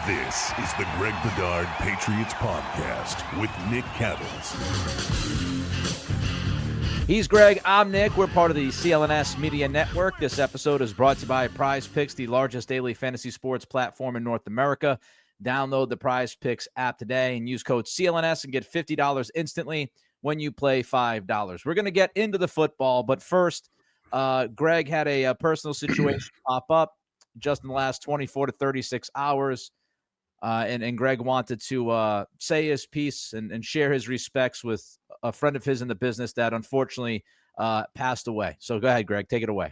This is the Greg Bedard Patriots Podcast with Nick Cattles. He's Greg, I'm Nick. We're part of the CLNS Media Network. This episode is brought to you by Prizepicks, the largest daily fantasy sports platform in North America. Download the Prizepicks app today and use code CLNS and get $50 instantly when you play $5. We're going to get into the football, but first, Greg had a personal situation pop up just in the last 24 to 36 hours. And Greg wanted to say his piece and share his respects with a friend of his in the business that unfortunately passed away. So go ahead, Greg, take it away.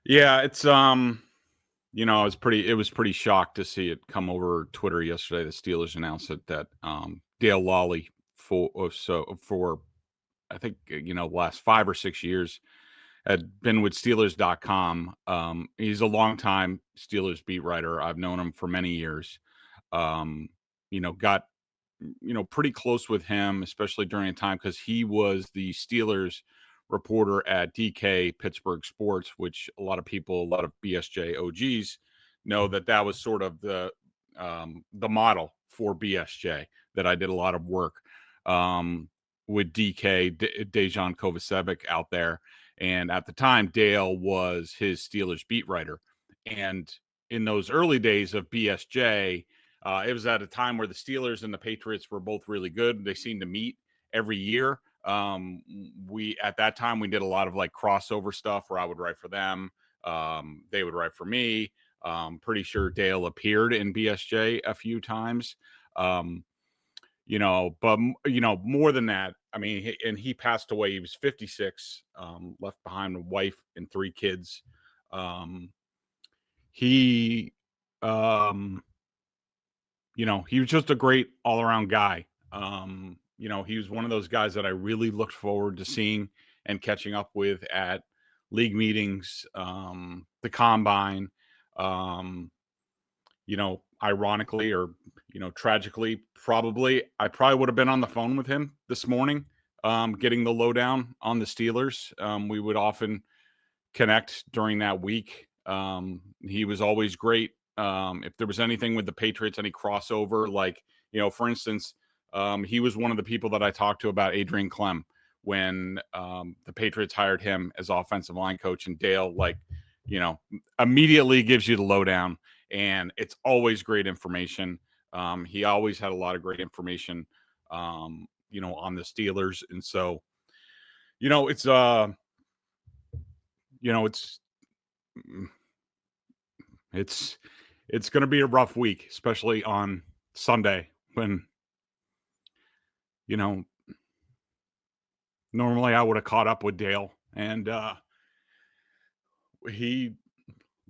Yeah, it's it was pretty shocked to see it come over Twitter yesterday. The Steelers announced that Dale Lolley for I think last 5 or 6 years had been with Steelers.com. He's a longtime Steelers beat writer. I've known him for many years. Got pretty close with him, especially during a time because he was the Steelers reporter at DK Pittsburgh Sports, which a lot of BSJ OGs know that was sort of the model for BSJ, that I did a lot of work with DK, Dejan Kovacevic out there. And at the time, Dale was his Steelers beat writer. And in those early days of BSJ, it was at a time where the Steelers and the Patriots were both really good. They seemed to meet every year. At that time, we did a lot of like crossover stuff where I would write for them. They would write for me. Pretty sure Dale appeared in BSJ a few times. But more than that, I mean, he passed away. He was 56, left behind a wife and 3 kids. He was just a great all-around guy. He was one of those guys that I really looked forward to seeing and catching up with at league meetings, the combine. Ironically or, tragically, I probably would have been on the phone with him this morning, getting the lowdown on the Steelers. We would often connect during that week. He was always great. If there was anything with the Patriots, any crossover, for instance, he was one of the people that I talked to about Adrian Clem when the Patriots hired him as offensive line coach, and Dale, immediately gives you the lowdown, and it's always great information. He always had a lot of great information, on the Steelers. And so, it's going to be a rough week, especially on Sunday when, normally I would have caught up with Dale, and he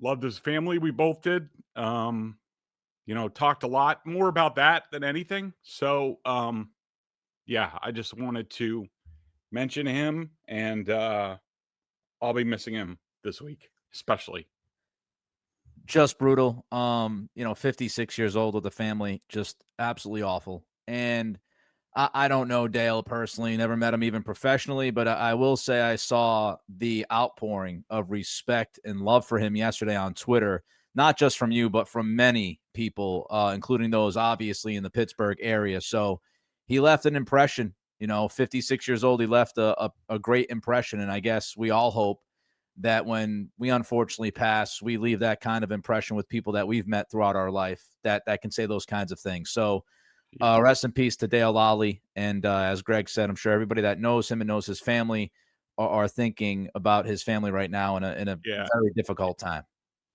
loved his family. We both did, talked a lot more about that than anything. So, I just wanted to mention him, and I'll be missing him this week, especially. Just brutal. 56 years old with a family, just absolutely awful. And I don't know Dale personally, never met him even professionally, but I will say I saw the outpouring of respect and love for him yesterday on Twitter, not just from you, but from many people, including those obviously in the Pittsburgh area. So he left an impression, 56 years old. He left a great impression. And I guess we all hope that when we unfortunately pass, we leave that kind of impression with people that we've met throughout our life that can say those kinds of things. So rest in peace to Dale Lolley. And as Greg said, I'm sure everybody that knows him and knows his family are thinking about his family right now in a very difficult time.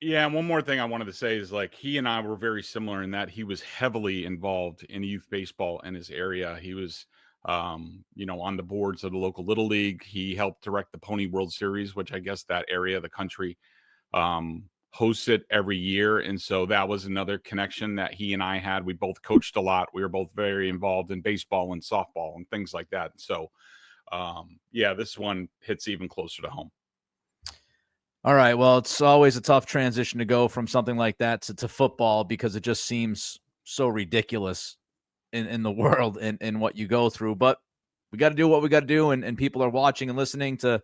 Yeah, and one more thing I wanted to say is he and I were very similar in that he was heavily involved in youth baseball in his area. He was on the boards of the local Little League. He helped direct the Pony World Series, which I guess that area of the country hosts it every year. And so that was another connection that he and I had. We both coached a lot. We were both very involved in baseball and softball and things like that. So, this one hits even closer to home. All right. Well, it's always a tough transition to go from something like that to football because it just seems so ridiculous in the world and what you go through. But we got to do what we got to do, and people are watching and listening to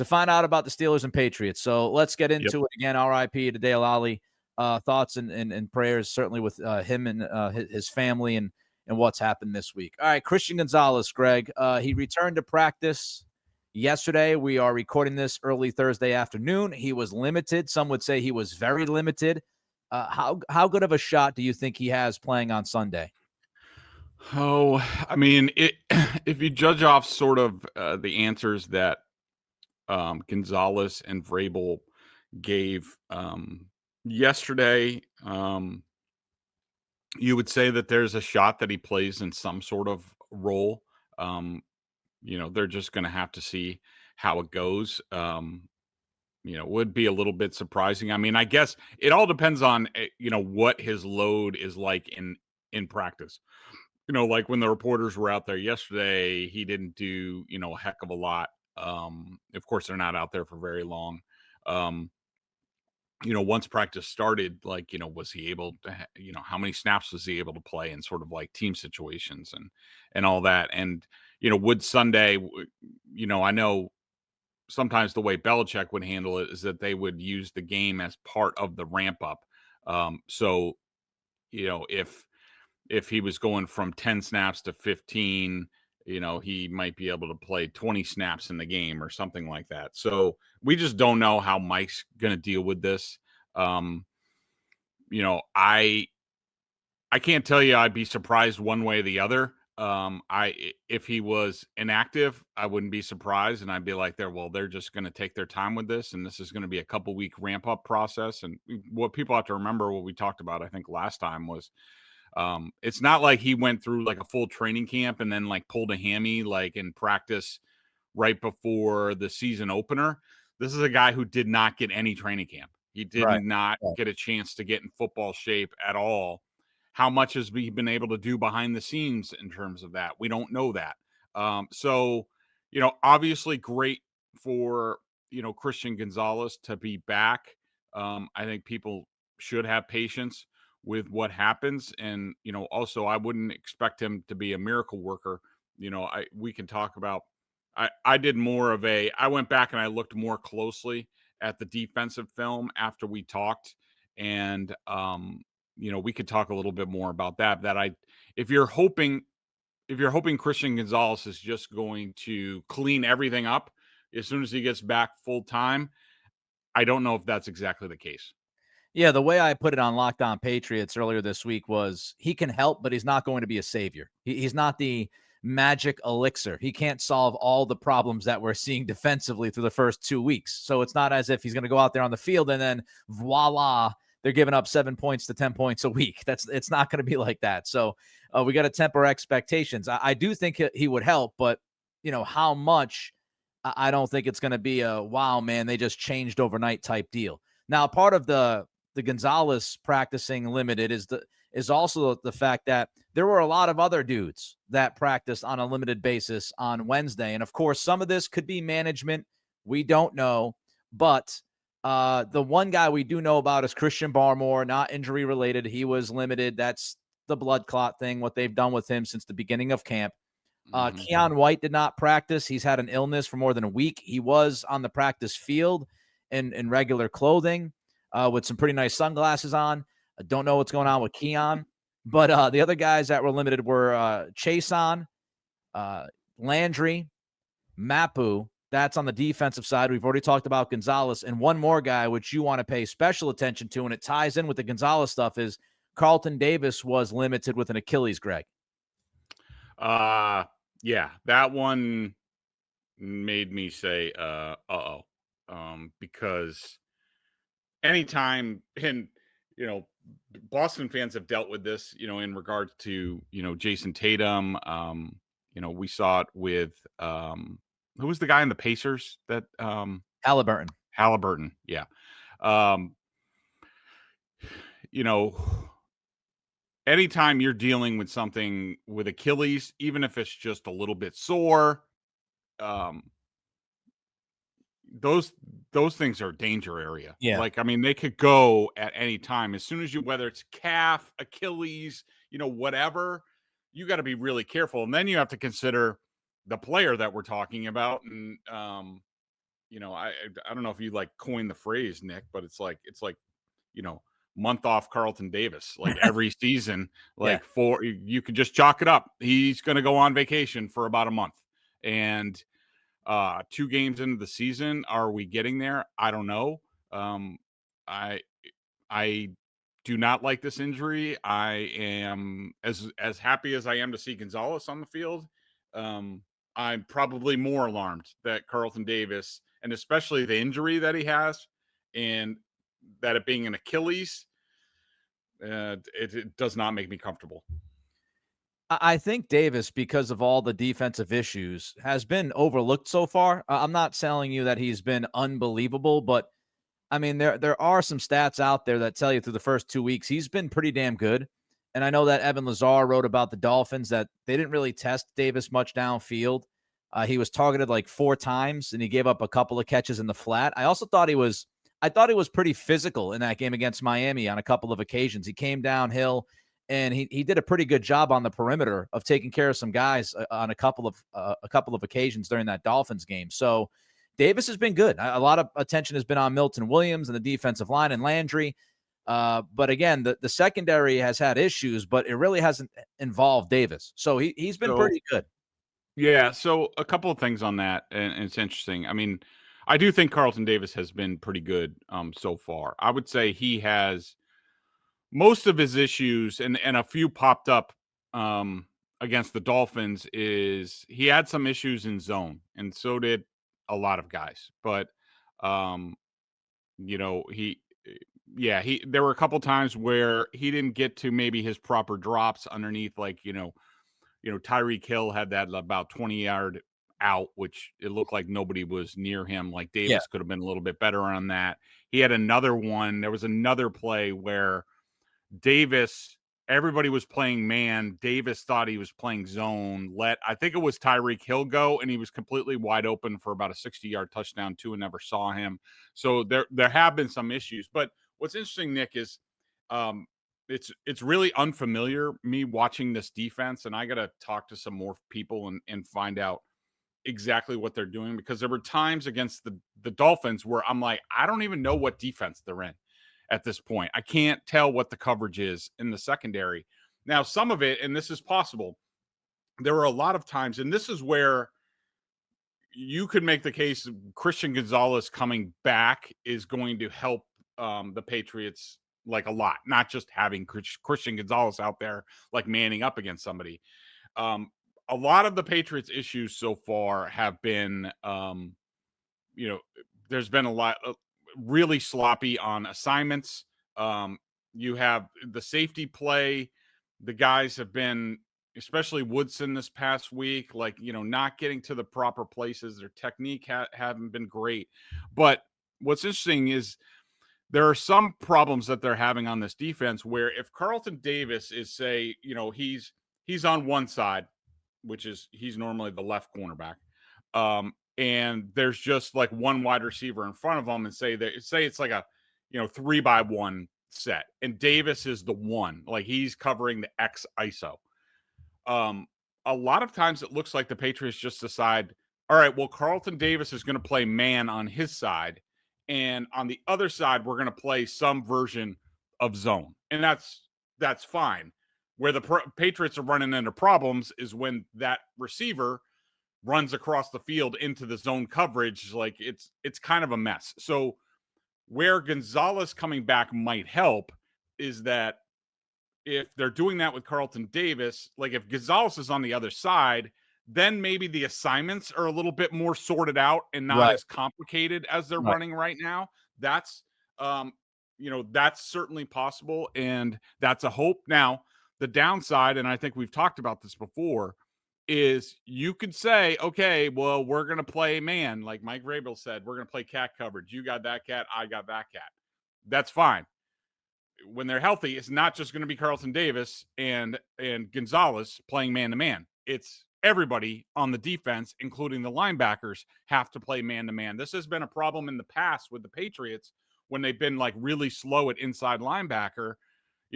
find out about the Steelers and Patriots. So let's get into it again. RIP to Dale Lolley. thoughts and prayers, certainly with him and his family and what's happened this week. All right, Christian Gonzalez, Greg, he returned to practice yesterday. We are recording this early Thursday afternoon. He was limited. Some would say he was very limited. How good of a shot do you think he has playing on Sunday? Oh, I mean, if you judge off sort of the answers that Gonzalez and Vrabel gave yesterday, you would say that there's a shot that he plays in some sort of role. They're just going to have to see how it goes. Would be a little bit surprising. I mean, I guess it all depends on, what his load is like in practice. Like when the reporters were out there yesterday, he didn't do, a heck of a lot. Of course, they're not out there for very long. Once practice started, was he able to, how many snaps was he able to play in sort of like team situations and all that? And, would Sunday, I know sometimes the way Belichick would handle it is that they would use the game as part of the ramp up. So, if he was going from 10 snaps to 15, he might be able to play 20 snaps in the game or something like that. So we just don't know how Mike's going to deal with this. I can't tell you I'd be surprised one way or the other. If he was inactive, I wouldn't be surprised, and I'd be like, they're just going to take their time with this, and this is going to be a couple week ramp up process. And what people have to remember, what we talked about, I think last time, was it's not like he went through like a full training camp and then like pulled a hammy like in practice right before the season opener. This is a guy who did not get any training camp. He did not get a chance to get in football shape at all. How much has he been able to do behind the scenes in terms of that? We don't know that. So, obviously great for, Christian Gonzalez to be back. I think people should have patience with what happens. And, also I wouldn't expect him to be a miracle worker. We can talk about, I did more of I went back and I looked more closely at the defensive film after we talked. And, we could talk a little bit more about that. If you're hoping Christian Gonzalez is just going to clean everything up as soon as he gets back full time, I don't know if that's exactly the case. Yeah, the way I put it on Locked On Patriots earlier this week was he can help, but he's not going to be a savior. He's not the magic elixir. He can't solve all the problems that we're seeing defensively through the first 2 weeks. So it's not as if he's going to go out there on the field and then voila, they're giving up 7 points to 10 points a week. It's not going to be like that. So we got to temper expectations. I do think he would help, but how much? I don't think it's going to be a wow, man, they just changed overnight type deal. Now, part of the Gonzalez practicing limited is also the fact that there were a lot of other dudes that practiced on a limited basis on Wednesday. And of course, some of this could be management. We don't know. But the one guy we do know about is Christian Barmore, not injury related. He was limited. That's the blood clot thing, what they've done with him since the beginning of camp. Keon White did not practice. He's had an illness for more than a week. He was on the practice field in regular clothing with some pretty nice sunglasses on. I don't know what's going on with Keon. But the other guys that were limited were Chason, Landry, Mapu. That's on the defensive side. We've already talked about Gonzalez. And one more guy, which you want to pay special attention to, and it ties in with the Gonzalez stuff, is Carlton Davis was limited with an Achilles, Greg. Yeah, that one made me say, because anytime, and, Boston fans have dealt with this, in regards to, Jason Tatum. We saw it with, who was the guy in the Pacers that, Halliburton. Yeah. Anytime you're dealing with something with Achilles, even if it's just a little bit sore, those things are a danger area. Yeah. They could go at any time. As soon as whether it's calf, Achilles, whatever, you got to be really careful. And then you have to consider the player that we're talking about. And, I don't know if you coined the phrase, Nick, but it's like, month off Carlton Davis, like every season, Yeah. you could just chalk it up. He's going to go on vacation for about a month. And 2 games into the season, are we getting there? I don't know. I do not like this injury. I am as happy as I am to see Gonzalez on the field. I'm probably more alarmed that Carlton Davis, and especially the injury that he has, and that it being an Achilles, it does not make me comfortable. I think Davis, because of all the defensive issues, has been overlooked so far. I'm not telling you that he's been unbelievable, but I mean, there are some stats out there that tell you through the first 2 weeks, he's been pretty damn good. And I know that Evan Lazar wrote about the Dolphins that they didn't really test Davis much downfield. He was targeted like 4 times, and he gave up a couple of catches in the flat. I thought he was pretty physical in that game against Miami on a couple of occasions. He came downhill, and he did a pretty good job on the perimeter of taking care of some guys on a couple of occasions during that Dolphins game. So Davis has been good. A lot of attention has been on Milton Williams and the defensive line and Landry. But again, the secondary has had issues, but it really hasn't involved Davis. So he's been pretty good. Yeah. So a couple of things on that, and it's interesting. I mean, I do think Carlton Davis has been pretty good so far. I would say he has most of his issues, and a few popped up against the Dolphins, is he had some issues in zone, and so did a lot of guys. But there were a couple times where he didn't get to maybe his proper drops underneath, like Tyreek Hill had that about 20-yard out, which it looked like nobody was near him. Like Davis could have been a little bit better on that. He had another one. There was another play where everybody was playing man. Davis thought he was playing zone. I think it was Tyreek Hill go, and he was completely wide open for about a 60-yard touchdown too, and never saw him. So there have been some issues. But what's interesting, Nick, is it's really unfamiliar, me watching this defense, and I got to talk to some more people and find out exactly what they're doing, because there were times against the Dolphins where I'm like, I don't even know what defense they're in at this point. I can't tell what the coverage is in the secondary. Now, some of it, and this is possible, there were a lot of times, and this is where you could make the case Christian Gonzalez coming back is going to help the Patriots like a lot, not just having Christian Gonzalez out there like manning up against somebody. A lot of the Patriots issues so far have been, there's been a lot really sloppy on assignments. You have the safety play. The guys have been, especially Woodson this past week, not getting to the proper places. Their technique haven't been great. But what's interesting is there are some problems that they're having on this defense where if Carlton Davis is, say, he's on one side, which is he's normally the left cornerback, and there's just like one wide receiver in front of him, and say it's like a 3-by-1 set, and Davis is the one, like he's covering the X ISO. A lot of times it looks like the Patriots just decide, all right, well, Carlton Davis is going to play man on his side, and on the other side we're going to play some version of zone, and that's fine. Where the Patriots are running into problems is when that receiver runs across the field into the zone coverage. Like it's kind of a mess. So where Gonzalez coming back might help is that if they're doing that with Carlton Davis, like if Gonzalez is on the other side, then maybe the assignments are a little bit more sorted out and not as complicated as they're running right now. That's, that's certainly possible. And that's a hope. Now, the downside, and I think we've talked about this before, is you could say, okay, well, we're going to play man. Like Mike Vrabel said, we're going to play cat coverage. You got that cat. I got that cat. That's fine. When they're healthy, it's not just going to be Carlton Davis and Gonzalez playing man-to-man. It's everybody on the defense, including the linebackers, have to play man-to-man. This has been a problem in the past with the Patriots when they've been like really slow at inside linebacker.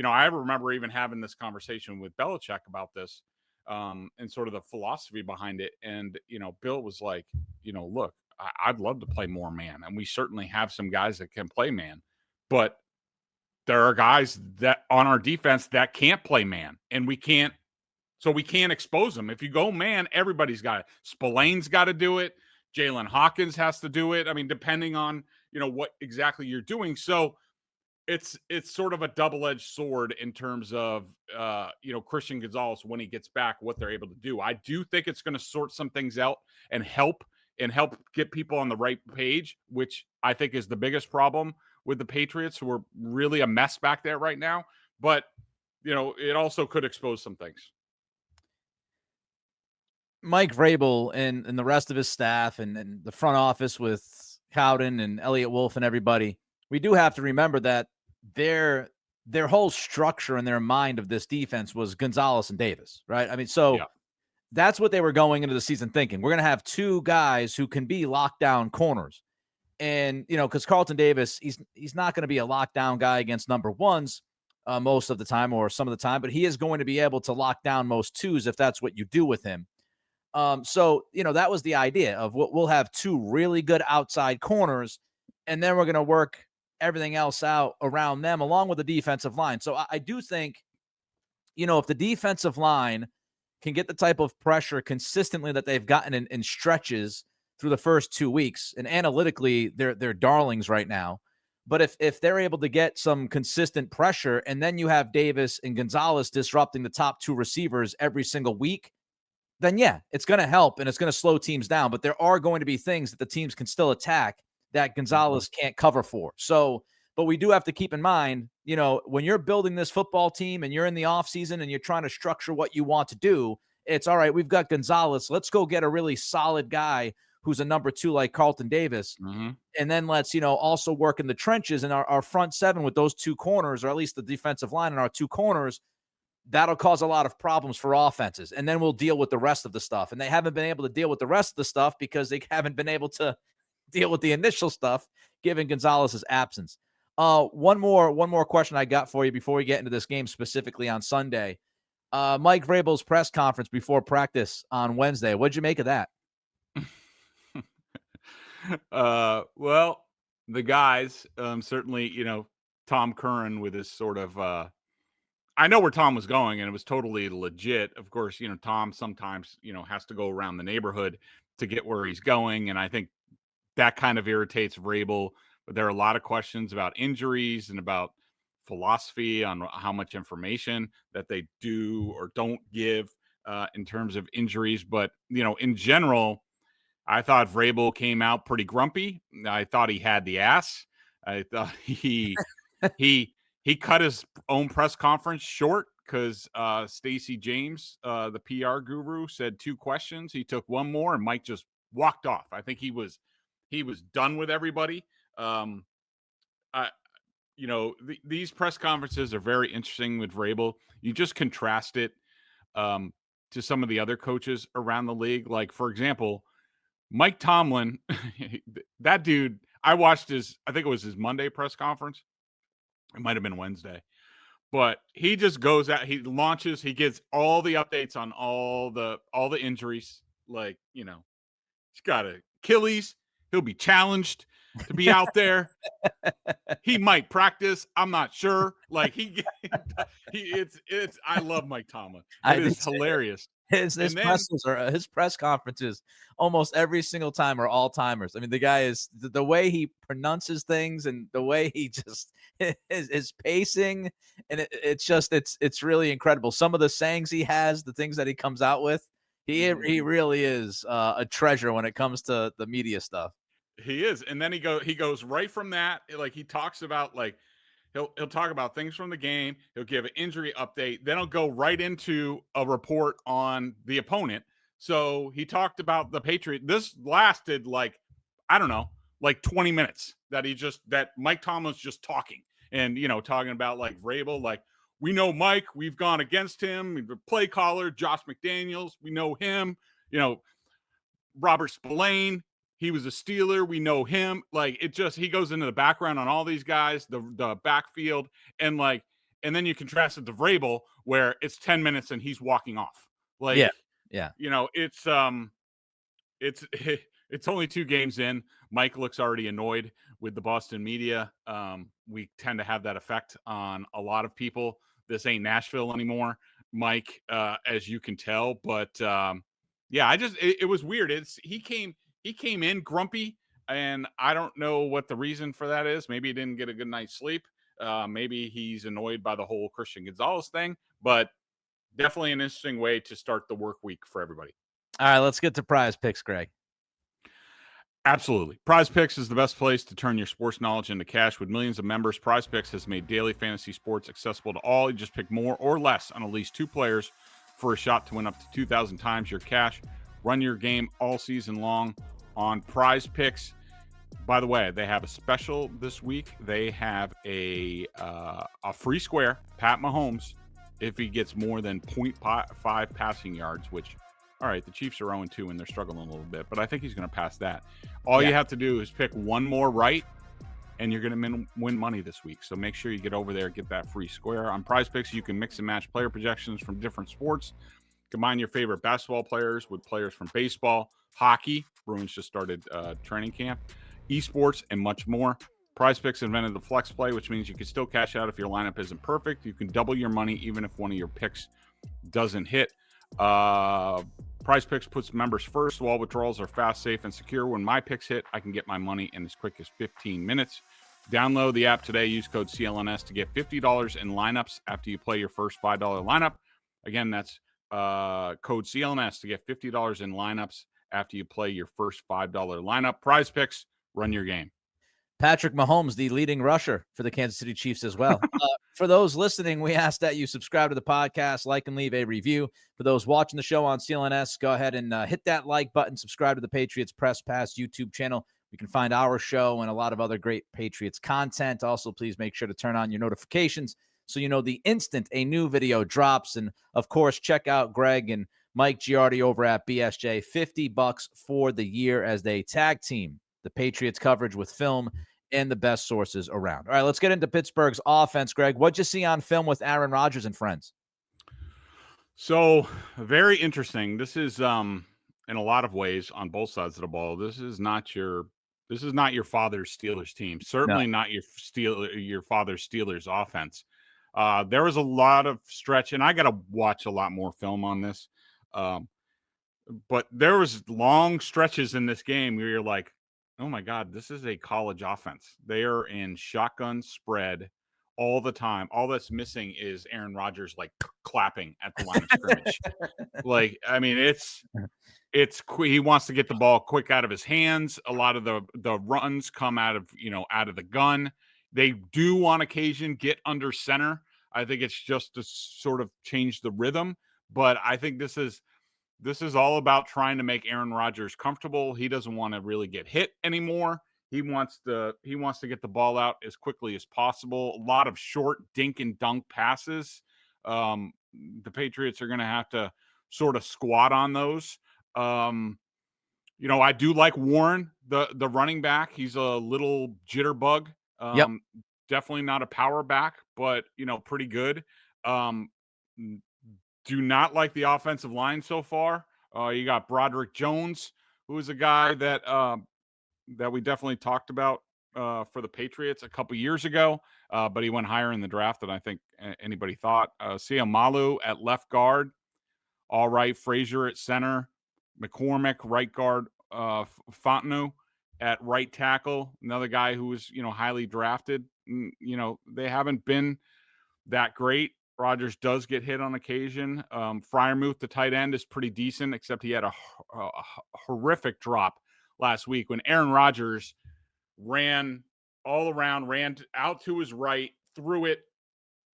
I remember even having this conversation with Belichick about this and sort of the philosophy behind it. And, Bill was like, look, I'd love to play more man. And we certainly have some guys that can play man. But there are guys that on our defense that can't play man, and we can't expose them. If you go man, everybody's got it. Spillane's got to do it. Jalen Hawkins has to do it. I mean, depending on, what exactly you're doing. So it's sort of a double-edged sword in terms of, Christian Gonzalez, when he gets back, what they're able to do. I do think it's going to sort some things out and help get people on the right page, which I think is the biggest problem with the Patriots, who are really a mess back there right now. But, it also could expose some things. Mike Vrabel and the rest of his staff and the front office with Cowden and Elliott Wolf and everybody, we do have to remember that their whole structure in their mind of this defense was Gonzalez and Davis, right? I mean, so that's what they were going into the season thinking. We're going to have two guys who can be lockdown corners. And, because Carlton Davis, he's not going to be a lockdown guy against number ones most of the time or some of the time, but he is going to be able to lock down most twos if that's what you do with him. So, that was the idea of we'll have two really good outside corners, and then we're going to work everything else out around them along with the defensive line. So I do think, if the defensive line can get the type of pressure consistently that they've gotten in stretches through the first 2 weeks, and analytically they're darlings right now. But if they're able to get some consistent pressure, and then you have Davis and Gonzalez disrupting the top two receivers every single week, then it's going to help and it's going to slow teams down. But there are going to be things that the teams can still attack that Gonzalez can't cover for. So, but we do have to keep in mind, when you're building this football team and you're in the offseason and you're trying to structure what you want to do, it's all right. We've got Gonzalez. Let's go get a really solid guy who's a number two like Carlton Davis. Mm-hmm. And then let's, also work in the trenches in our front seven with those two corners, or at least the defensive line and our two corners. That'll cause a lot of problems for offenses. And then we'll deal with the rest of the stuff. And they haven't been able to deal with the rest of the stuff because they haven't been able to deal with the initial stuff, given Gonzalez's absence. One more question I got for you before we get into this game specifically on Sunday. Mike Vrabel's press conference before practice on Wednesday. What'd you make of that? Well, the guys, certainly, Tom Curran with his sort of, I know where Tom was going, and it was totally legit. Of course, Tom sometimes, has to go around the neighborhood to get where he's going. And I think that kind of irritates Vrabel. But there are a lot of questions about injuries and about philosophy on how much information that they do or don't give in terms of injuries. But, in general, I thought Vrabel came out pretty grumpy. I thought he had the ass. I thought he cut his own press conference short because Stacey James, the PR guru, said two questions. He took one more, and Mike just walked off. I think he was done with everybody. These press conferences are very interesting with Vrabel. You just contrast it to some of the other coaches around the league. Like, for example, Mike Tomlin, that dude, I watched I think it was his Monday press conference. It might have been Wednesday, but he just goes out, he launches, he gets all the updates on all the injuries. Like, he's got an Achilles. He'll be challenged to be out there. He might practice. I'm not sure. Like I love Mike Tomlin. It is hilarious. His press conferences almost every single time are all timers. I mean, the guy is the way he pronounces things and the way he just is pacing, and it's really incredible. Some of the sayings he has, the things that he comes out with, he really is a treasure when it comes to the media stuff. He is, and then he goes right from that. Like, he talks about, like, he'll talk about things from the game. He'll give an injury update. Then he'll go right into a report on the opponent. So he talked about the Patriots. This lasted like 20 minutes that Mike Tomlin's just talking and, talking about like Vrabel, like, we know Mike, we've gone against him, the play caller, Josh McDaniels, we know him, Robert Spillane, he was a Steeler, we know him. Like, he goes into the background on all these guys, the backfield, and then you contrast it to Vrabel, where it's 10 minutes and he's walking off. Like, yeah. It's only 2 games in. Mike looks already annoyed with the Boston media. We tend to have that effect on a lot of people. This ain't Nashville anymore, Mike, as you can tell. But yeah, it was weird. He came in grumpy, and I don't know what the reason for that is. Maybe he didn't get a good night's sleep. Maybe he's annoyed by the whole Christian Gonzalez thing, but definitely an interesting way to start the work week for everybody. All right, let's get to prize picks, Greg. Absolutely. Prizepicks is the best place to turn your sports knowledge into cash. With millions of members, Prizepicks has made daily fantasy sports accessible to all. You just pick more or less on at least 2 players for a shot to win up to 2,000 times your cash. Run your game all season long on Prizepicks. By the way, they have a special this week. They have a free square, Pat Mahomes, if he gets more than 0.5 passing yards, which, all right, the Chiefs are 0-2 and they're struggling a little bit, but I think he's going to pass that. All you have to do is pick one more right, and you're going to win money this week. So make sure you get over there, get that free square. On Prizepicks, you can mix and match player projections from different sports. Combine your favorite basketball players with players from baseball, hockey. Bruins just started training camp, esports, and much more. Prizepicks invented the flex play, which means you can still cash out if your lineup isn't perfect. You can double your money even if one of your picks doesn't hit. Prizepicks puts members first. All withdrawals are fast, safe, and secure. When my picks hit, I can get my money in as quick as 15 minutes. Download the app today. Use code CLNS to get $50 in lineups after you play your first $5 lineup. Again, that's code CLNS to get $50 in lineups after you play your first $5 lineup. Prizepicks, run your game. Patrick Mahomes, the leading rusher for the Kansas City Chiefs as well. For those listening, we ask that you subscribe to the podcast, like and leave a review. For those watching the show on CLNS, go ahead and hit that like button, subscribe to the Patriots Press Pass YouTube channel. You can find our show and a lot of other great Patriots content. Also, please make sure to turn on your notifications so you know the instant a new video drops. And, of course, check out Greg and Mike Giardi over at BSJ. $50 for the year as they tag team the Patriots coverage with film and the best sources around. All right, let's get into Pittsburgh's offense, Greg. What'd you see on film with Aaron Rodgers and friends? So, very interesting. This is in a lot of ways on both sides of the ball. This is not your father's Steelers team. Certainly not your father's Steelers offense. There was a lot of stretch, and I got to watch a lot more film on this. But there was long stretches in this game where you're like, oh my God, this is a college offense. They are in shotgun spread all the time. All that's missing is Aaron Rodgers like clapping at the line of scrimmage. Like, I mean, it's he wants to get the ball quick out of his hands. A lot of the runs come out of the gun. They do on occasion get under center. I think it's just to sort of change the rhythm, but I think this is all about trying to make Aaron Rodgers comfortable. He doesn't want to really get hit anymore. He wants to get the ball out as quickly as possible. A lot of short dink and dunk passes. The Patriots are going to have to sort of squat on those. I do like Warren, the running back. He's a little jitterbug. Definitely not a power back, but pretty good. Do not like the offensive line so far. You got Broderick Jones, who is a guy that we definitely talked about for the Patriots a couple years ago, but he went higher in the draft than I think anybody thought. Siamalu at left guard, all right. Frazier at center, McCormick right guard, Fontenot at right tackle, another guy who was highly drafted. They haven't been that great. Rodgers does get hit on occasion. Freiermuth, the tight end, is pretty decent, except he had a horrific drop last week when Aaron Rodgers ran all around, ran out to his right, threw it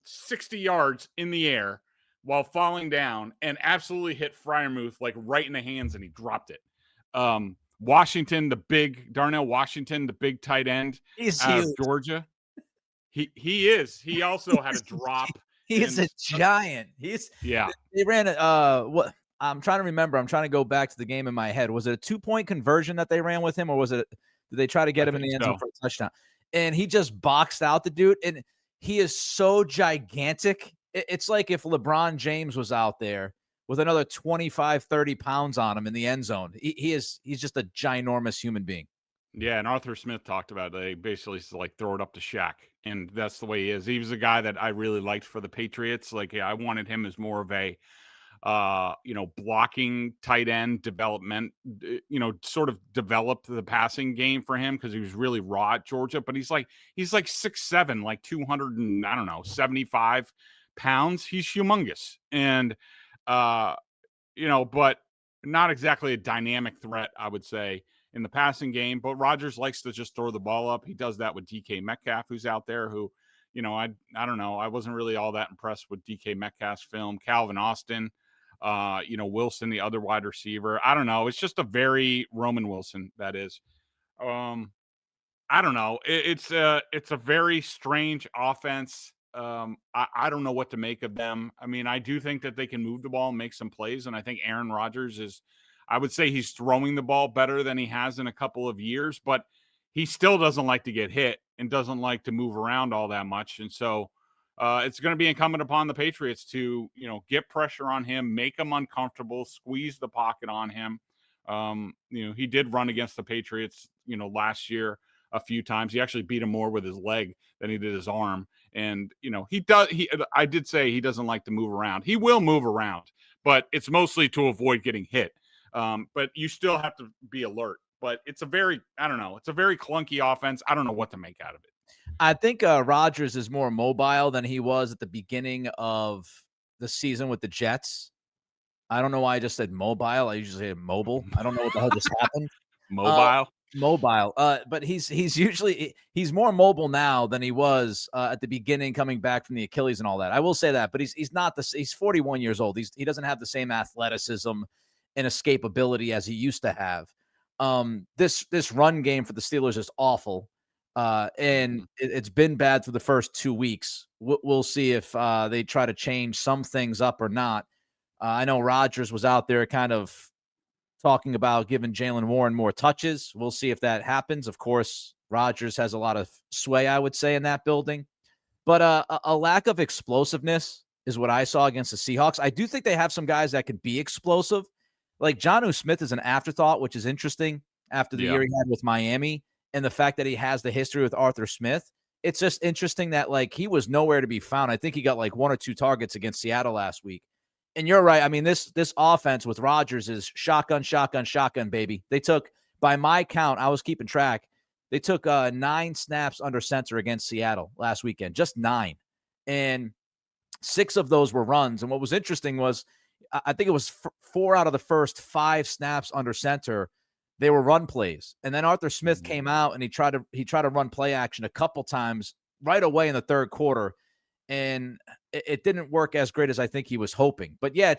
60 yards in the air while falling down and absolutely hit Freiermuth like right in the hands, and he dropped it. Washington, Darnell Washington, the big tight end out of Georgia. He is. He also had a drop. He's a giant. They ran what I'm trying to remember. I'm trying to go back to the game in my head. Was it a 2-point conversion that they ran with him, or did they try to get him in the end zone for a touchdown? And he just boxed out the dude, and he is so gigantic. It's like if LeBron James was out there with another 25, 30 pounds on him in the end zone. He's just a ginormous human being. Yeah, and Arthur Smith talked about it. They basically like throw it up to Shaq, and that's the way he is. He was a guy that I really liked for the Patriots. Like, yeah, I wanted him as more of a blocking tight end development, sort of developed the passing game for him because he was really raw at Georgia. But he's like 6'7", like 200 and I don't know 75 pounds. He's humongous, and but not exactly a dynamic threat, I would say, in the passing game. But Rodgers likes to just throw the ball up. He does that with DK Metcalf, who's out there, who, I don't know. I wasn't really all that impressed with DK Metcalf's film. Calvin Austin, Wilson, the other wide receiver. I don't know. It's just a very Roman Wilson, that is. I don't know. It's a very strange offense. I don't know what to make of them. I mean, I do think that they can move the ball and make some plays, and I think Aaron Rodgers is. I would say he's throwing the ball better than he has in a couple of years, but he still doesn't like to get hit and doesn't like to move around all that much. And so it's going to be incumbent upon the Patriots to, get pressure on him, make him uncomfortable, squeeze the pocket on him. He did run against the Patriots, last year a few times. He actually beat him more with his leg than he did his arm. And, I did say he doesn't like to move around. He will move around, but it's mostly to avoid getting hit. But you still have to be alert. But it's a very clunky offense. I don't know what to make out of it. I think Rodgers is more mobile than he was at the beginning of the season with the Jets. I don't know why I just said mobile. I usually say mobile. I don't know what the hell just happened. Mobile. But he's more mobile now than he was at the beginning, coming back from the Achilles and all that. I will say that, but he's not he's 41 years old. He doesn't have the same athleticism and escapability as he used to have. This run game for the Steelers is awful. And it's been bad for the first 2 weeks. We'll see if they try to change some things up or not. I know Rodgers was out there kind of talking about giving Jaylen Warren more touches. We'll see if that happens. Of course, Rodgers has a lot of sway, I would say, in that building. But a lack of explosiveness is what I saw against the Seahawks. I do think they have some guys that can be explosive. Like Jonnu Smith is an afterthought, which is interesting after the year he had with Miami and the fact that he has the history with Arthur Smith. It's just interesting that, like, he was nowhere to be found. I think he got like 1 or 2 targets against Seattle last week. And you're right. I mean, this offense with Rodgers is shotgun, shotgun, shotgun, baby. They took, by my count, I was keeping track, they took 9 snaps under center against Seattle last weekend, just 9. And 6 of those were runs. And what was interesting was, I think it was 4 out of the first 5 snaps under center, they were run plays. And then Arthur Smith came out and he tried to run play action a couple times right away in the third quarter. And it didn't work as great as I think he was hoping. But yeah,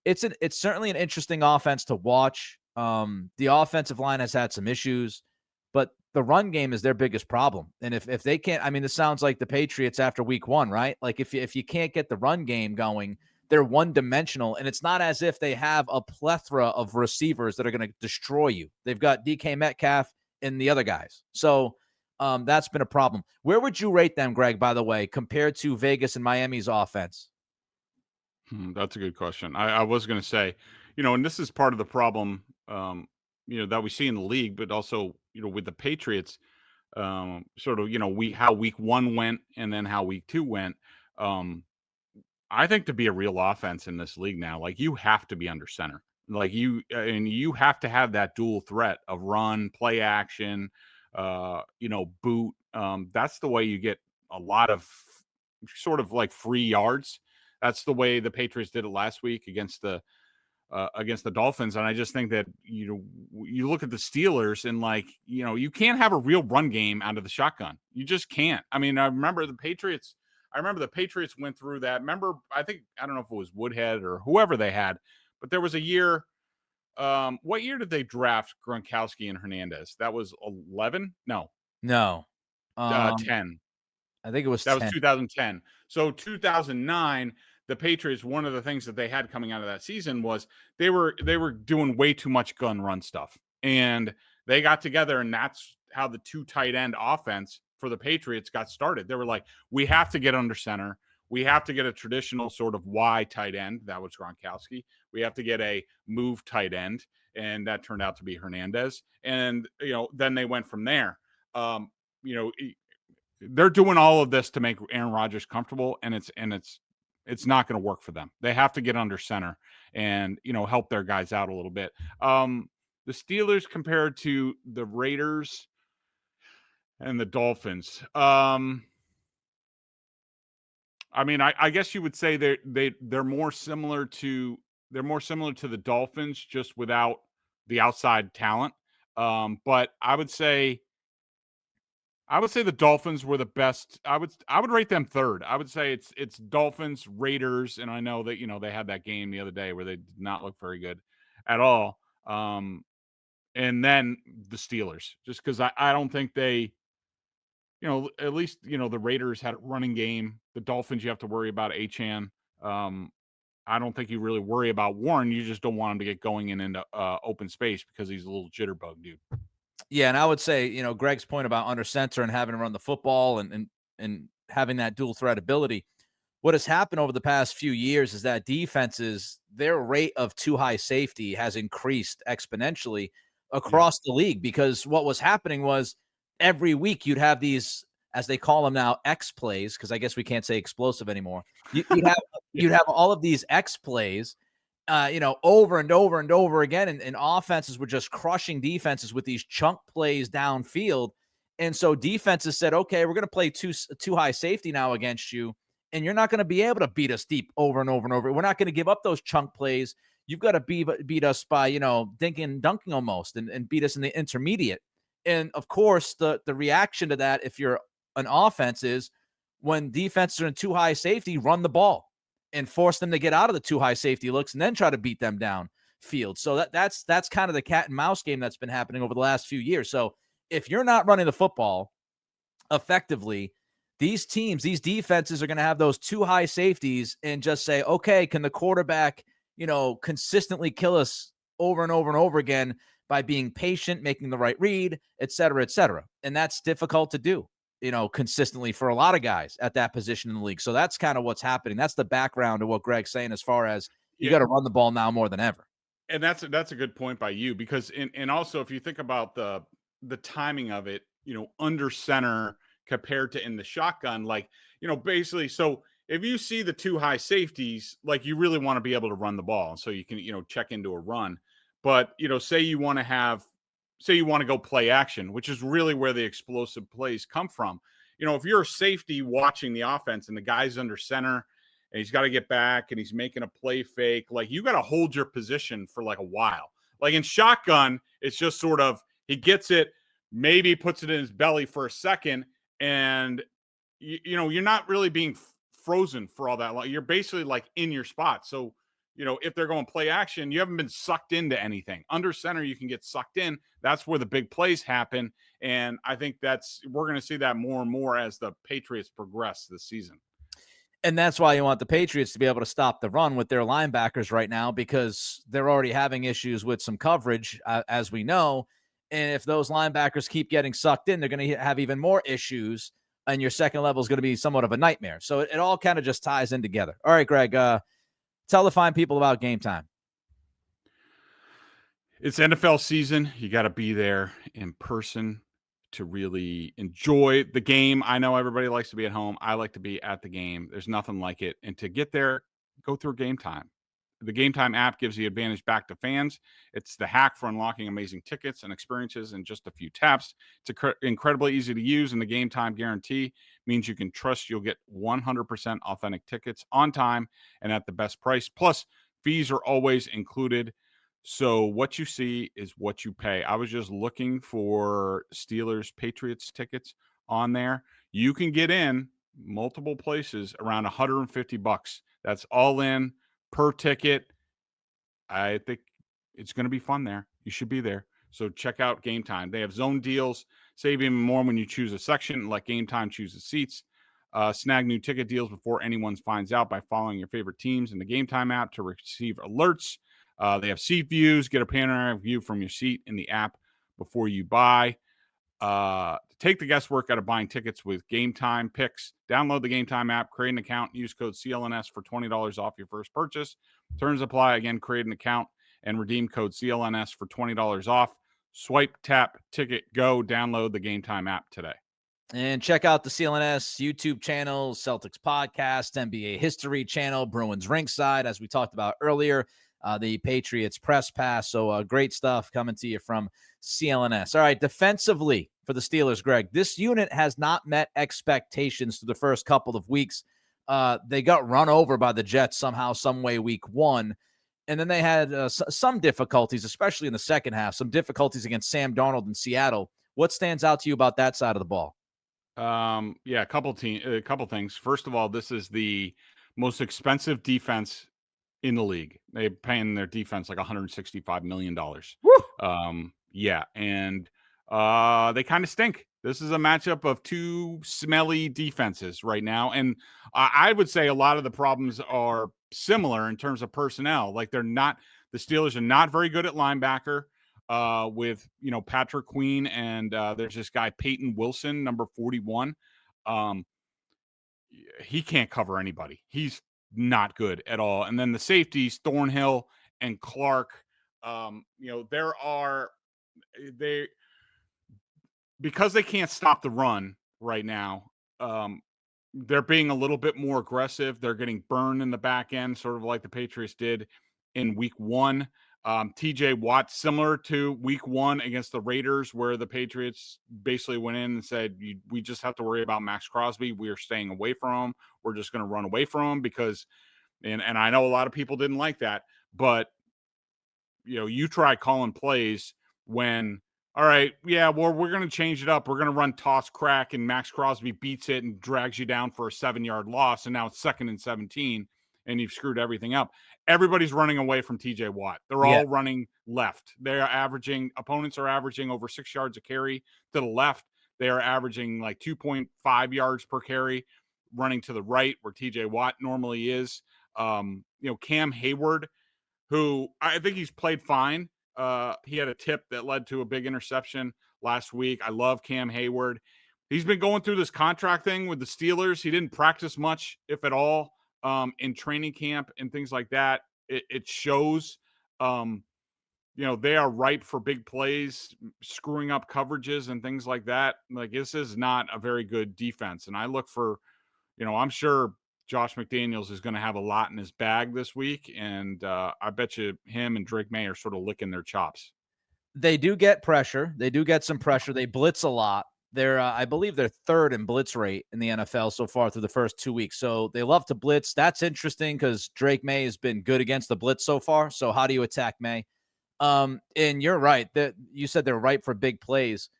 it's certainly an interesting offense to watch. The offensive line has had some issues, but the run game is their biggest problem. And if they can't, I mean, this sounds like the Patriots after week 1, right? Like if you can't get the run game going, they're one-dimensional, and it's not as if they have a plethora of receivers that are going to destroy you. They've got DK Metcalf and the other guys. So that's been a problem. Where would you rate them, Greg, by the way, compared to Vegas and Miami's offense? That's a good question. I was going to say, and this is part of the problem, that we see in the league, but also, with the Patriots, sort of, how week 1 went and then how week 2 went. I think to be a real offense in this league now, like, you have to be under center. Like, you have to have that dual threat of run, play action, boot. That's the way you get a lot of sort of like free yards. That's the way the Patriots did it last week against the Dolphins. And I just think that, you look at the Steelers and, like, you can't have a real run game out of the shotgun. You just can't. I mean, I remember the Patriots went through that. Remember, I don't know if it was Woodhead or whoever they had, but there was a year. What year did they draft Gronkowski and Hernandez? That was 11? No. 10. I think it was 10. That was 2010. So 2009, the Patriots, one of the things that they had coming out of that season was they were doing way too much gun run stuff. And they got together, and that's how the 2 tight end offense for the Patriots got started. They were like, we have to get under center. we have to get a traditional sort of Y tight end. That was Gronkowski. We have to get a move tight end, and that turned out to be Hernandez. And, then they went from there. They're doing all of this to make Aaron Rodgers comfortable, and it's not going to work for them. They have to get under center and, help their guys out a little bit. The Steelers compared to the Raiders and the Dolphins. I guess you would say they're more similar to the Dolphins, just without the outside talent. But I would say the Dolphins were the best. I would rate them third. I would say it's Dolphins, Raiders, and I know that they had that game the other day where they did not look very good at all. And then the Steelers, just because I don't think they, at least the Raiders had a running game. The Dolphins, you have to worry about Achane. I don't think you really worry about Warren. You just don't want him to get going into open space because he's a little jitterbug dude. Yeah, and I would say, Greg's point about under center and having to run the football and having that dual threat ability. What has happened over the past few years is that defenses, their rate of too high safety has increased exponentially across the league, because what was happening was every week you'd have these, as they call them now, X plays, because I guess we can't say explosive anymore. You'd have all of these X plays, over and over and over again. And offenses were just crushing defenses with these chunk plays downfield. And so defenses said, okay, we're going to play too high safety now against you, and you're not going to be able to beat us deep over and over and over. We're not going to give up those chunk plays. You've got to beat us by, dinking, dunking almost, and beat us in the intermediate. And of course, the reaction to that, if you're an offense, is when defenses are in too high safety, run the ball and force them to get out of the too high safety looks and then try to beat them downfield. So that's kind of the cat and mouse game that's been happening over the last few years. So if you're not running the football effectively, these defenses are going to have those too high safeties and just say, okay, can the quarterback, consistently kill us over and over and over again by being patient, making the right read, et cetera, et cetera. And that's difficult to do, consistently for a lot of guys at that position in the league. So that's kind of what's happening. That's the background of what Greg's saying, as far as you got to run the ball now more than ever. And that's a good point by you, because and also if you think about the timing of it, under center compared to in the shotgun, basically, so if you see the two high safeties, you really want to be able to run the ball so you can, check into a run. But, say you want to go play action, which is really where the explosive plays come from. If you're a safety watching the offense and the guy's under center and he's got to get back and he's making a play fake, you got to hold your position for a while. In shotgun, it's just sort of, he gets it, maybe puts it in his belly for a second, and you're not really being frozen for all that long. You're basically in your spot. So, if they're going play action, you haven't been sucked into anything. Under center, you can get sucked in. That's where the big plays happen. And I think we're going to see that more and more as the Patriots progress this season. And that's why you want the Patriots to be able to stop the run with their linebackers right now, because they're already having issues with some coverage, as we know. And if those linebackers keep getting sucked in, they're going to have even more issues, and your second level is going to be somewhat of a nightmare. So it all kind of just ties in together. All right, Greg, tell the fine people about Gametime. It's NFL season. You got to be there in person to really enjoy the game. I know everybody likes to be at home. I like to be at the game. There's nothing like it. And to get there, go through Gametime. The Gametime app gives the advantage back to fans. It's the hack for unlocking amazing tickets and experiences in just a few taps. It's incredibly easy to use, and the Gametime guarantee means you can trust you'll get 100% authentic tickets on time and at the best price. Plus, fees are always included. So what you see is what you pay. I was just looking for Steelers Patriots tickets on there. You can get in multiple places around $150. That's all in per ticket. I think it's going to be fun there. You should be there. So check out Gametime. They have zone deals. Save even more when you choose a section. Let Gametime choose the seats. Snag new ticket deals before anyone finds out by following your favorite teams in the Gametime app to receive alerts. They have seat views. Get a panoramic view from your seat in the app before you buy. Take the guesswork out of buying tickets with Gametime picks. Download the Gametime app, create an account, use code CLNS for $20 off your first purchase. Terms apply. Again, create an account and redeem code CLNS for $20 off. Swipe, tap, ticket, go. Download the Gametime app today. And check out the CLNS YouTube channel, Celtics podcast, NBA history channel, Bruins Ringside, as we talked about earlier, the Patriots press pass. So great stuff coming to you from CLNS. All right, defensively for the Steelers, Greg, this unit has not met expectations through the first couple of weeks. They got run over by the Jets somehow, some way week 1. And then they had some difficulties, especially in the second half, some difficulties against Sam Darnold in Seattle. What stands out to you about that side of the ball? A couple things. First of all, this is the most expensive defense in the league. They're paying their defense like $165 million. And they kind of stink. This is a matchup of two smelly defenses right now. And I would say a lot of the problems are similar in terms of personnel. Like the Steelers are not very good at linebacker with, Patrick Queen and there's this guy, Peyton Wilson, number 41. He can't cover anybody. He's not good at all. And then the safeties, Thornhill and Clark, because they can't stop the run right now, they're being a little bit more aggressive. They're getting burned in the back end, sort of like the Patriots did in week 1. TJ Watt, similar to week 1 against the Raiders, where the Patriots basically went in and said, we just have to worry about Max Crosby. We are staying away from him. We're just going to run away from him because, and I know a lot of people didn't like that, but you try calling plays when, all right, yeah, well, we're going to change it up. We're going to run toss crack, and Max Crosby beats it and drags you down for a 7-yard loss. And now it's 2nd and 17 and you've screwed everything up. Everybody's running away from TJ Watt. They're all running left. Opponents are averaging over 6 yards a carry to the left. They are averaging like 2.5 yards per carry running to the right where TJ Watt normally is. Cam Hayward, who I think he's played fine. He had a tip that led to a big interception last week. I love Cam Hayward. He's been going through this contract thing with the Steelers. He didn't practice much, if at all, in training camp and things like that. It shows, they are ripe for big plays, screwing up coverages and things like that. Like, this is not a very good defense. And I look for, I'm sure Josh McDaniels is going to have a lot in his bag this week. And I bet you him and Drake May are sort of licking their chops. They do get pressure. They do get some pressure. They blitz a lot. I believe they're 3rd in blitz rate in the NFL so far through the first 2 weeks. So they love to blitz. That's interesting because Drake May has been good against the blitz so far. So how do you attack May? And you're right that you said they're ripe for big plays.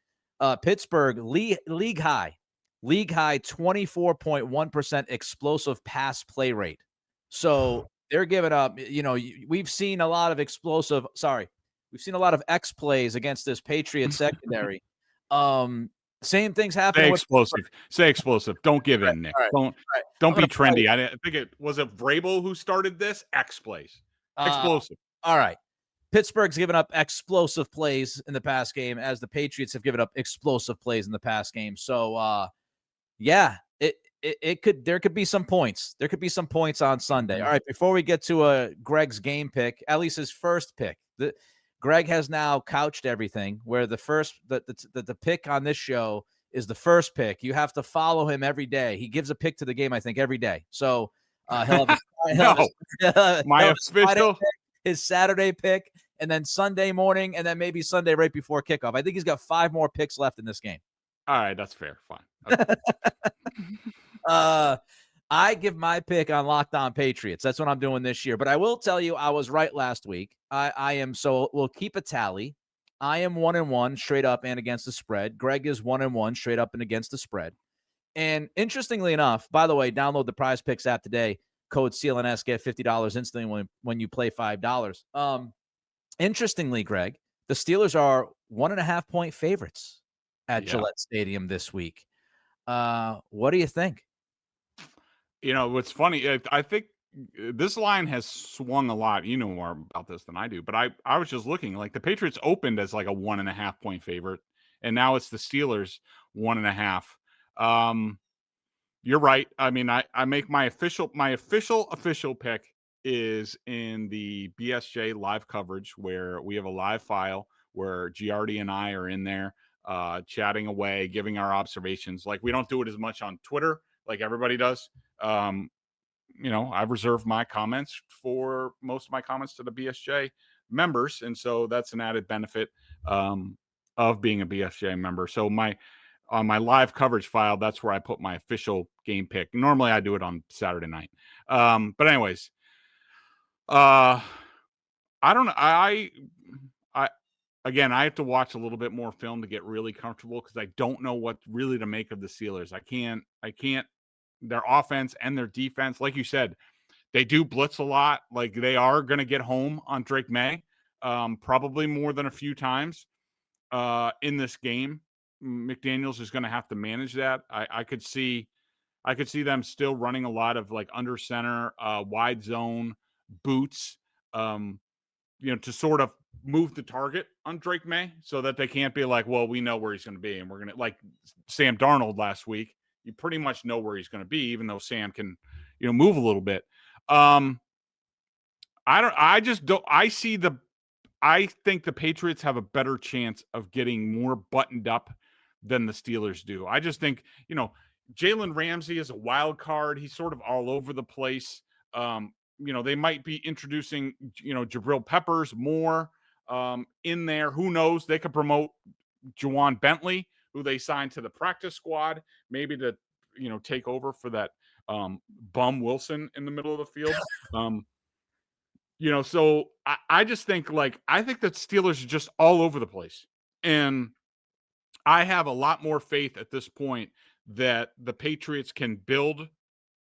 Pittsburgh league high 24.1% explosive pass play rate. So they're giving up, we've seen a lot of X plays against this Patriots secondary. Same things happen. Say explosive. Don't give in, Nick. Don't be trendy. I think it was Vrabel who started this. X plays. Explosive. All right. Pittsburgh's given up explosive plays in the past game, as the Patriots have given up explosive plays in the past game. So, there could be some points. There could be some points on Sunday. All right. Before we get to Greg's game pick, at least his first pick, Greg has now couched everything where the pick on this show is the first pick. You have to follow him every day. He gives a pick to the game, I think, every day. So he'll have his Saturday pick, and then Sunday morning, and then maybe Sunday right before kickoff. I think he's got 5 more picks left in this game. All right, that's fair. Fine. Okay. I give my pick on Locked On Patriots. That's what I'm doing this year. But I will tell you, I was right last week. We'll keep a tally. I am 1-1 straight up and against the spread. Greg is 1-1 straight up and against the spread. And interestingly enough, by the way, download the Prizepicks app today. Code CLNS, get $50 instantly when you play $5. Interestingly, Greg, the Steelers are 1.5-point favorites at Gillette Stadium this week. What do you think? What's funny, I think this line has swung a lot. You know more about this than I do, but I was just looking, like the Patriots opened as like a 1.5-point favorite, and now it's the Steelers 1.5. You're right. I mean, I make my official pick is in the BSJ live coverage, where we have a live file where Giardi and I are in there chatting away, giving our observations. Like, we don't do it as much on Twitter like everybody does. I've reserved my comments for most of my comments to the BSJ members, and so that's an added benefit of being a BSJ member. So on my live coverage file, that's where I put my official game pick. Normally I do it on Saturday night. But anyways, I don't know. I have to watch a little bit more film to get really comfortable, because I don't know what really to make of the Steelers. I can't, their offense and their defense, like you said, they do blitz a lot. Like, they are going to get home on Drake May, probably more than a few times in this game. McDaniels is going to have to manage that. I could see them still running a lot of like under center, wide zone boots, to sort of move the target on Drake May, so that they can't be like, well, we know where he's going to be, and we're going to, like Sam Darnold last week, you pretty much know where he's going to be, even though Sam can, move a little bit. I think the Patriots have a better chance of getting more buttoned up than the Steelers do. I just think, Jalen Ramsey is a wild card. He's sort of all over the place. They might be introducing, Jabril Peppers more in there. Who knows? They could promote Juwan Bentley, who they signed to the practice squad, maybe to, take over for that bum Wilson in the middle of the field. So I just think, I think that Steelers are just all over the place. And I have a lot more faith at this point that the Patriots can build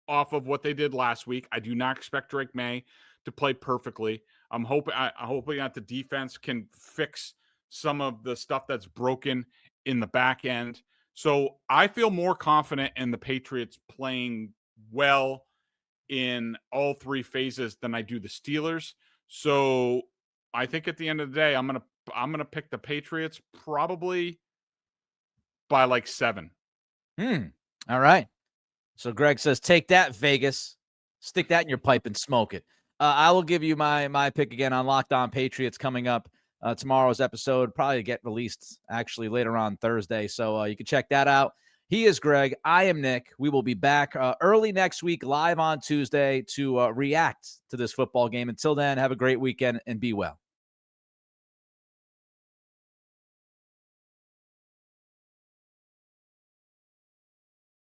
off of what they did last week. I do not expect Drake May to play perfectly. I'm hoping that the defense can fix some of the stuff that's broken in the back end. So I feel more confident in the Patriots playing well in all three phases than I do the Steelers. So I think at the end of the day, I'm gonna pick the Patriots probably by like 7. All right. So Greg says, take that, Vegas. Stick that in your pipe and smoke it. I will give you my pick again on Locked On Patriots coming up. Tomorrow's episode probably get released actually later on Thursday. So you can check that out. He is Greg. I am Nick. We will be back early next week, live on Tuesday, to react to this football game. Until then, have a great weekend and be well.